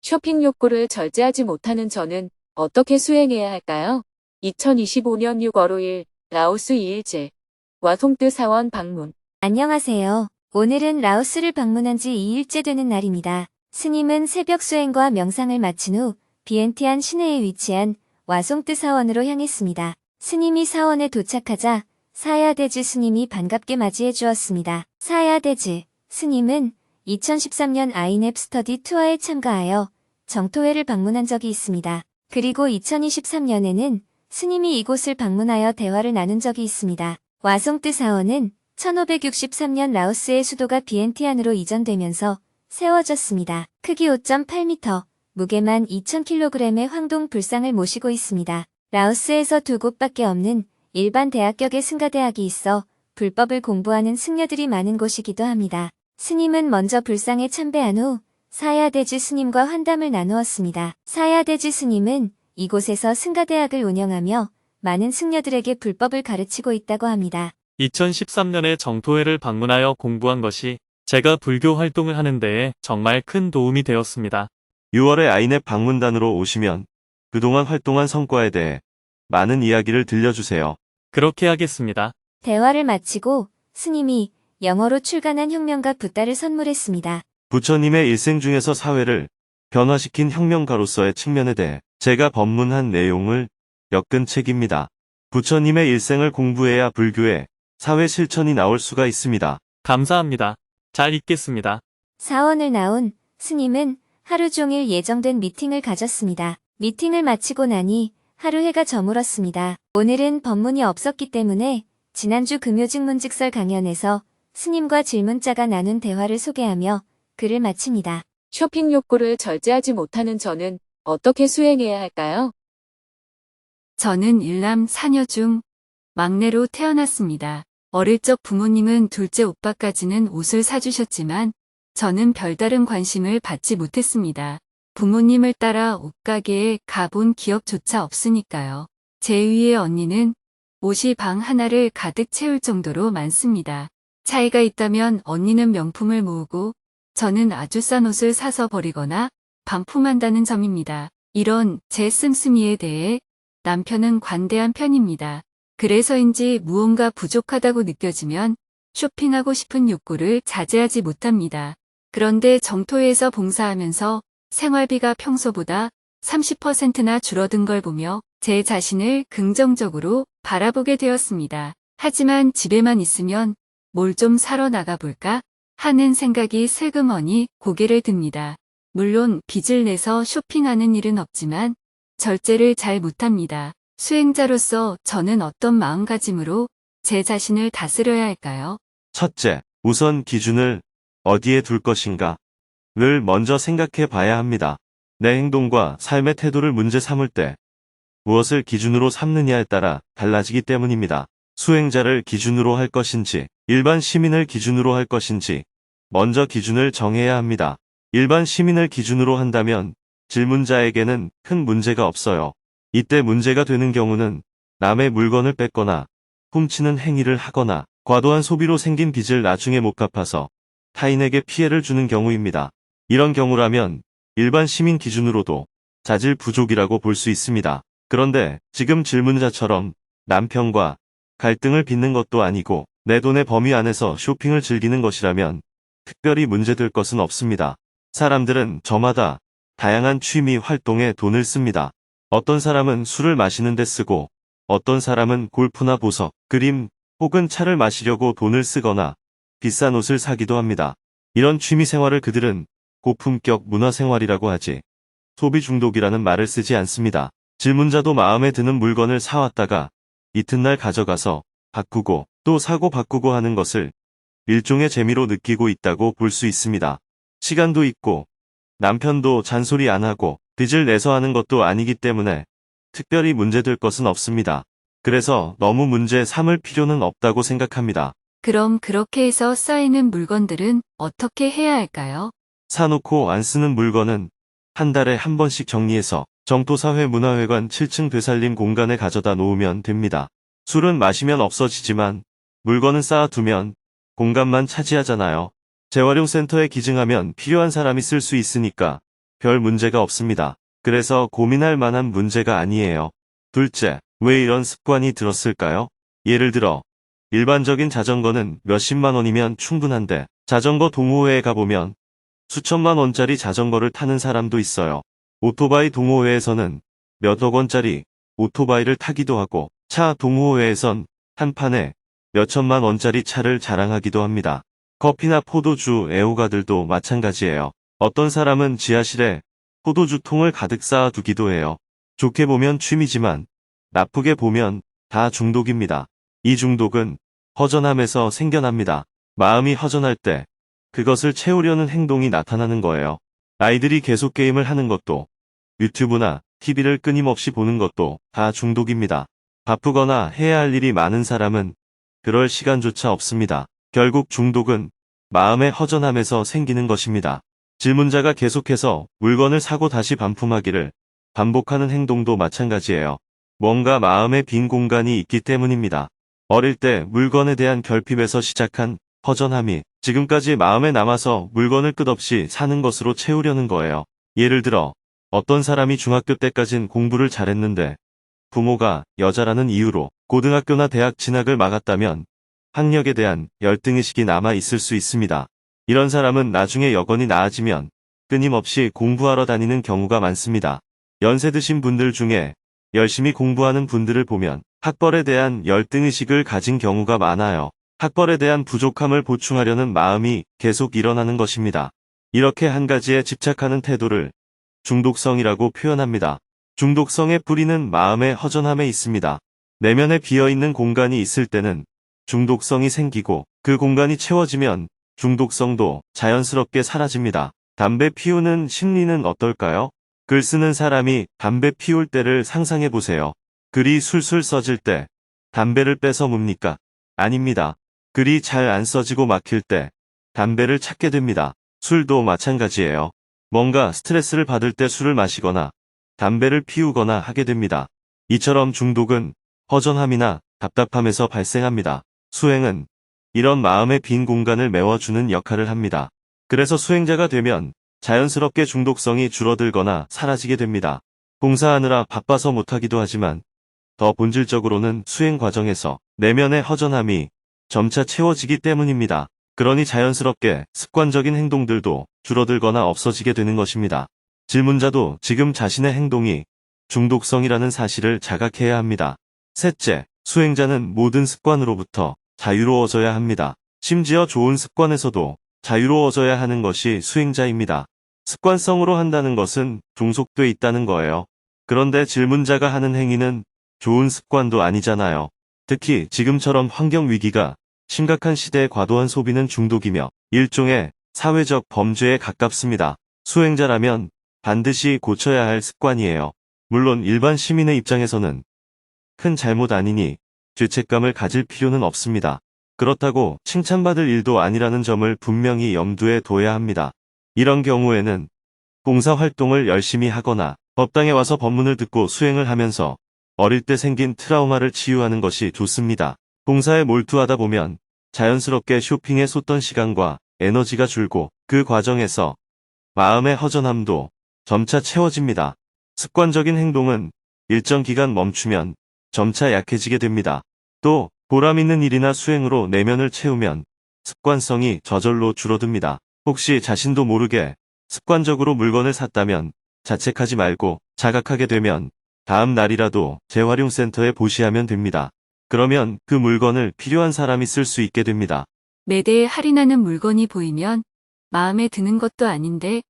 쇼핑 욕구를 절제하지 못하는 저는 어떻게 수행해야 할까요? 2025년 6월 5일 라오스 2일째 와송뜨 사원 방문. 안녕하세요. 오늘은 라오스를 방문한 지 2일째 되는 날입니다. 스님은 새벽 수행과 명상을 마친 후 비엔티안 시내에 위치한 와송뜨 사원으로 향했습니다. 스님이 사원에 도착하자 사야데즈 스님이 반갑게 맞이해 주었습니다. 사야데즈 스님은 2013년 아이넵 스터디 투어에 참가하여 정토회를 방문한 적이 있습니다. 그리고 2023년에는 스님이 이곳을 방문하여 대화를 나눈 적이 있습니다. 와송뜨 사원은 1563년 라오스의 수도가 비엔티안으로 이전되면서 세워졌습니다. 크기 5.8m, 무게만 2000kg의 황동 불상을 모시고 있습니다. 라오스에서 두 곳밖에 없는 일반 대학격의 승가대학이 있어 불법을 공부하는 승려들이 많은 곳이기도 합니다. 스님은 먼저 불상에 참배한 후 사야데즈 스님과 환담을 나누었습니다. 사야데즈 스님은 이곳에서 승가대학을 운영하며 많은 승려들에게 불법을 가르치고 있다고 합니다. 2013년에 정토회를 방문하여 공부한 것이 제가 불교 활동을 하는 데에 정말 큰 도움이 되었습니다. 6월에 아이넵 방문단으로 오시면 그동안 활동한 성과에 대해 많은 이야기를 들려주세요. 그렇게 하겠습니다. 대화를 마치고 스님이 영어로 출간한 혁명가 붓다를 선물했습니다. 부처님의 일생 중에서 사회를 변화시킨 혁명가로서의 측면에 대해 제가 법문한 내용을 엮은 책입니다. 부처님의 일생을 공부해야 불교의 사회 실천이 나올 수가 있습니다. 감사합니다. 잘 읽겠습니다. 사원을 나온 스님은 하루 종일 예정된 미팅을 가졌습니다. 미팅을 마치고 나니 하루 해가 저물었습니다. 오늘은 법문이 없었기 때문에 지난주 금요직문직설 강연에서 스님과 질문자가 나눈 대화를 소개하며 글을 마칩니다. 쇼핑 욕구를 절제하지 못하는 저는 어떻게 수행해야 할까요? 저는 일남 사녀 중 막내로 태어났습니다. 어릴 적 부모님은 둘째 오빠까지는 옷을 사주셨지만 저는 별다른 관심을 받지 못했습니다. 부모님을 따라 옷가게에 가본 기억조차 없으니까요. 제 위의 언니는 옷이 방 하나를 가득 채울 정도로 많습니다. 차이가 있다면 언니는 명품을 모으고 저는 아주 싼 옷을 사서 버리거나 반품한다는 점입니다. 이런 제 씀씀이에 대해 남편은 관대한 편입니다. 그래서인지 무언가 부족하다고 느껴지면 쇼핑하고 싶은 욕구를 자제하지 못합니다. 그런데 정토회에서 봉사하면서 생활비가 평소보다 30%나 줄어든 걸 보며 제 자신을 긍정적으로 바라보게 되었습니다. 하지만 집에만 있으면 뭘 좀 사러 나가볼까 하는 생각이 슬그머니 고개를 듭니다. 물론 빚을 내서 쇼핑하는 일은 없지만 절제를 잘 못합니다. 수행자로서 저는 어떤 마음가짐으로 제 자신을 다스려야 할까요? 첫째, 우선 기준을 어디에 둘 것인가 를 먼저 생각해 봐야 합니다. 내 행동과 삶의 태도를 문제 삼을 때 무엇을 기준으로 삼느냐에 따라 달라지기 때문입니다. 수행자를 기준으로 할 것인지 일반 시민을 기준으로 할 것인지 먼저 기준을 정해야 합니다. 일반 시민을 기준으로 한다면 질문자에게는 큰 문제가 없어요. 이때 문제가 되는 경우는 남의 물건을 뺏거나 훔치는 행위를 하거나 과도한 소비로 생긴 빚을 나중에 못 갚아서 타인에게 피해를 주는 경우입니다. 이런 경우라면 일반 시민 기준으로도 자질 부족이라고 볼 수 있습니다. 그런데 지금 질문자처럼 남편과 갈등을 빚는 것도 아니고 내 돈의 범위 안에서 쇼핑을 즐기는 것이라면 특별히 문제될 것은 없습니다. 사람들은 저마다 다양한 취미 활동에 돈을 씁니다. 어떤 사람은 술을 마시는 데 쓰고 어떤 사람은 골프나 보석, 그림 혹은 차를 마시려고 돈을 쓰거나 비싼 옷을 사기도 합니다. 이런 취미 생활을 그들은 고품격 문화생활이라고 하지 소비 중독이라는 말을 쓰지 않습니다. 질문자도 마음에 드는 물건을 사왔다가 이튿날 가져가서 바꾸고 또 사고 바꾸고 하는 것을 일종의 재미로 느끼고 있다고 볼 수 있습니다. 시간도 있고 남편도 잔소리 안 하고 빚을 내서 하는 것도 아니기 때문에 특별히 문제될 것은 없습니다. 그래서 너무 문제 삼을 필요는 없다고 생각합니다. 그럼 그렇게 해서 쌓이는 물건들은 어떻게 해야 할까요? 사놓고 안 쓰는 물건은 한 달에 한 번씩 정리해서 정토사회문화회관 7층 되살림 공간에 가져다 놓으면 됩니다. 술은 마시면 없어지지만 물건은 쌓아두면 공간만 차지하잖아요. 재활용센터에 기증하면 필요한 사람이 쓸 수 있으니까 별 문제가 없습니다. 그래서 고민할 만한 문제가 아니에요. 둘째, 왜 이런 습관이 들었을까요? 예를 들어 일반적인 자전거는 몇십만 원이면 충분한데 자전거 동호회에 가보면 수천만 원짜리 자전거를 타는 사람도 있어요. 오토바이 동호회에서는 몇억 원짜리 오토바이를 타기도 하고 차 동호회에선 한 판에 몇천만 원짜리 차를 자랑하기도 합니다. 커피나 포도주 애호가들도 마찬가지예요. 어떤 사람은 지하실에 포도주 통을 가득 쌓아두기도 해요. 좋게 보면 취미지만 나쁘게 보면 다 중독입니다. 이 중독은 허전함에서 생겨납니다. 마음이 허전할 때 그것을 채우려는 행동이 나타나는 거예요. 아이들이 계속 게임을 하는 것도 유튜브나 TV를 끊임없이 보는 것도 다 중독입니다. 바쁘거나 해야 할 일이 많은 사람은 그럴 시간조차 없습니다. 결국 중독은 마음의 허전함에서 생기는 것입니다. 질문자가 계속해서 물건을 사고 다시 반품하기를 반복하는 행동도 마찬가지예요. 뭔가 마음의 빈 공간이 있기 때문입니다. 어릴 때 물건에 대한 결핍에서 시작한 허전함이 지금까지 마음에 남아서 물건을 끝없이 사는 것으로 채우려는 거예요. 예를 들어 어떤 사람이 중학교 때까진 공부를 잘했는데 부모가 여자라는 이유로 고등학교나 대학 진학을 막았다면 학력에 대한 열등의식이 남아 있을 수 있습니다. 이런 사람은 나중에 여건이 나아지면 끊임없이 공부하러 다니는 경우가 많습니다. 연세 드신 분들 중에 열심히 공부하는 분들을 보면 학벌에 대한 열등의식을 가진 경우가 많아요. 학벌에 대한 부족함을 보충하려는 마음이 계속 일어나는 것입니다. 이렇게 한 가지에 집착하는 태도를 중독성이라고 표현합니다. 중독성의 뿌리는 마음의 허전함에 있습니다. 내면에 비어있는 공간이 있을 때는 중독성이 생기고 그 공간이 채워지면 중독성도 자연스럽게 사라집니다. 담배 피우는 심리는 어떨까요? 글 쓰는 사람이 담배 피울 때를 상상해 보세요. 글이 술술 써질 때 담배를 빼서 뭅니까? 아닙니다. 글이 잘 안 써지고 막힐 때 담배를 찾게 됩니다. 술도 마찬가지예요. 뭔가 스트레스를 받을 때 술을 마시거나 담배를 피우거나 하게 됩니다. 이처럼 중독은 허전함이나 답답함에서 발생합니다. 수행은 이런 마음의 빈 공간을 메워주는 역할을 합니다. 그래서 수행자가 되면 자연스럽게 중독성이 줄어들거나 사라지게 됩니다. 봉사하느라 바빠서 못하기도 하지만 더 본질적으로는 수행 과정에서 내면의 허전함이 점차 채워지기 때문입니다. 그러니 자연스럽게 습관적인 행동들도 줄어들거나 없어지게 되는 것입니다. 질문자도 지금 자신의 행동이 중독성이라는 사실을 자각해야 합니다. 셋째, 수행자는 모든 습관으로부터 자유로워져야 합니다. 심지어 좋은 습관에서도 자유로워져야 하는 것이 수행자입니다. 습관성으로 한다는 것은 종속돼 있다는 거예요. 그런데 질문자가 하는 행위는 좋은 습관도 아니잖아요. 특히 지금처럼 환경 위기가 심각한 시대의 과도한 소비는 중독이며 일종의 사회적 범죄에 가깝습니다. 수행자라면 반드시 고쳐야 할 습관이에요. 물론 일반 시민의 입장에서는 큰 잘못 아니니 죄책감을 가질 필요는 없습니다. 그렇다고 칭찬받을 일도 아니라는 점을 분명히 염두에 둬야 합니다. 이런 경우에는 봉사활동을 열심히 하거나 법당에 와서 법문을 듣고 수행을 하면서 어릴 때 생긴 트라우마를 치유하는 것이 좋습니다. 봉사에 몰두하다 보면 자연스럽게 쇼핑에 쏟던 시간과 에너지가 줄고 그 과정에서 마음의 허전함도 점차 채워집니다. 습관적인 행동은 일정 기간 멈추면 점차 약해지게 됩니다. 또 보람 있는 일이나 수행으로 내면을 채우면 습관성이 저절로 줄어듭니다. 혹시 자신도 모르게 습관적으로 물건을 샀다면 자책하지 말고 자각하게 되면 다음 날이라도 재활용센터에 보시하면 됩니다. 그러면 그 물건을 필요한 사람이 쓸 수 있게 됩니다. 매대에 할인하는 물건이 보이면 마음에 드는 것도 아닌데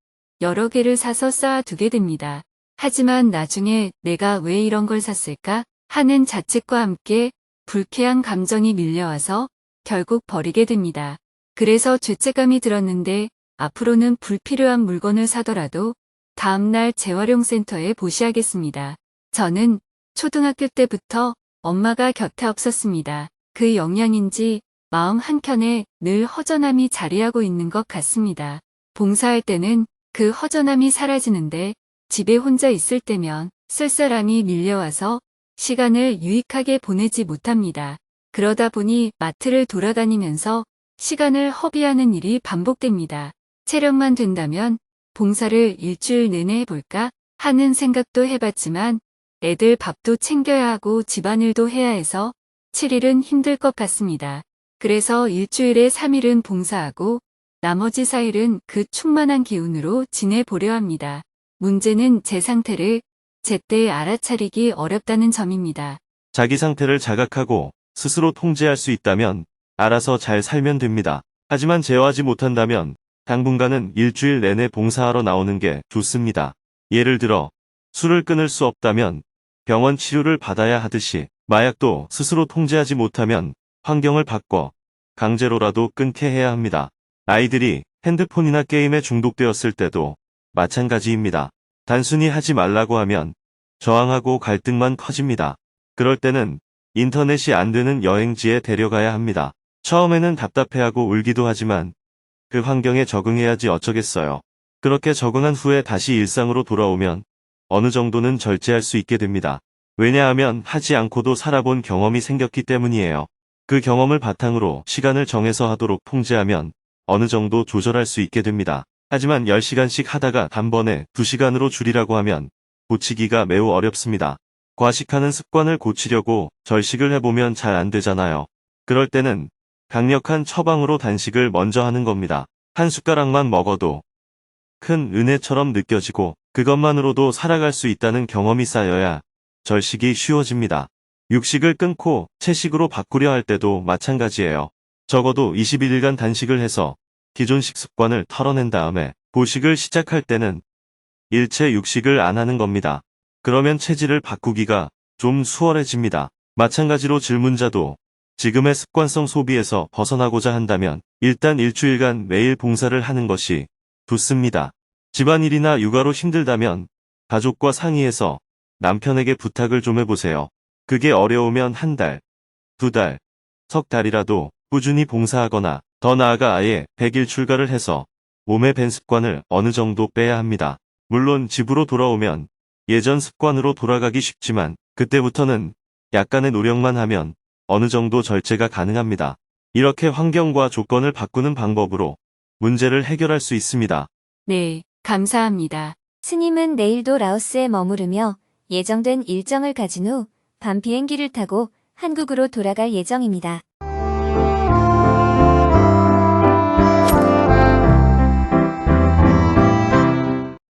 여러 개를 사서 쌓아두게 됩니다. 하지만 나중에 내가 왜 이런 걸 샀을까 하는 자책과 함께 불쾌한 감정이 밀려와서 결국 버리게 됩니다. 그래서 죄책감이 들었는데 앞으로는 불필요한 물건을 사더라도 다음날 재활용센터에 보시하겠습니다. 저는 초등학교 때부터 엄마가 곁에 없었습니다. 그 영향인지 마음 한켠에 늘 허전함이 자리하고 있는 것 같습니다. 봉사할 때는 그 허전함이 사라지는데 집에 혼자 있을 때면 쓸쓸함이 밀려와서 시간을 유익하게 보내지 못합니다. 그러다 보니 마트를 돌아다니면서 시간을 허비하는 일이 반복됩니다. 체력만 된다면 봉사를 일주일 내내 해볼까 하는 생각도 해봤지만 애들 밥도 챙겨야 하고 집안일도 해야 해서 7일은 힘들 것 같습니다. 그래서 일주일에 3일은 봉사하고 나머지 4일은 그 충만한 기운으로 지내보려 합니다. 문제는 제 상태를 제때 알아차리기 어렵다는 점입니다. 자기 상태를 자각하고 스스로 통제할 수 있다면 알아서 잘 살면 됩니다. 하지만 제어하지 못한다면 당분간은 일주일 내내 봉사하러 나오는 게 좋습니다. 예를 들어 술을 끊을 수 없다면 병원 치료를 받아야 하듯이 마약도 스스로 통제하지 못하면 환경을 바꿔 강제로라도 끊게 해야 합니다. 아이들이 핸드폰이나 게임에 중독되었을 때도 마찬가지입니다. 단순히 하지 말라고 하면 저항하고 갈등만 커집니다. 그럴 때는 인터넷이 안 되는 여행지에 데려가야 합니다. 처음에는 답답해하고 울기도 하지만 그 환경에 적응해야지 어쩌겠어요. 그렇게 적응한 후에 다시 일상으로 돌아오면 어느 정도는 절제할 수 있게 됩니다. 왜냐하면 하지 않고도 살아본 경험이 생겼기 때문이에요. 그 경험을 바탕으로 시간을 정해서 하도록 통제하면 어느 정도 조절할 수 있게 됩니다. 하지만 10시간씩 하다가 단번에 2시간으로 줄이라고 하면 고치기가 매우 어렵습니다. 과식하는 습관을 고치려고 절식을 해보면 잘 안 되잖아요. 그럴 때는 강력한 처방으로 단식을 먼저 하는 겁니다. 한 숟가락만 먹어도 큰 은혜처럼 느껴지고 그것만으로도 살아갈 수 있다는 경험이 쌓여야 절식이 쉬워집니다. 육식을 끊고 채식으로 바꾸려 할 때도 마찬가지예요. 적어도 21일간 단식을 해서 기존 식습관을 털어낸 다음에 보식을 시작할 때는 일체 육식을 안 하는 겁니다. 그러면 체질을 바꾸기가 좀 수월해집니다. 마찬가지로 질문자도 지금의 습관성 소비에서 벗어나고자 한다면 일단 일주일간 매일 봉사를 하는 것이 좋습니다. 집안일이나 육아로 힘들다면 가족과 상의해서 남편에게 부탁을 좀 해보세요. 그게 어려우면 한 달, 2달, 석 달이라도 꾸준히 봉사하거나 더 나아가 아예 100일 출가를 해서 몸에 밴 습관을 어느 정도 빼야 합니다. 물론 집으로 돌아오면 예전 습관으로 돌아가기 쉽지만 그때부터는 약간의 노력만 하면 어느 정도 절제가 가능합니다. 이렇게 환경과 조건을 바꾸는 방법으로 문제를 해결할 수 있습니다. 네, 감사합니다. 스님은 내일도 라오스에 머무르며 예정된 일정을 가진 후 밤 비행기를 타고 한국으로 돌아갈 예정입니다.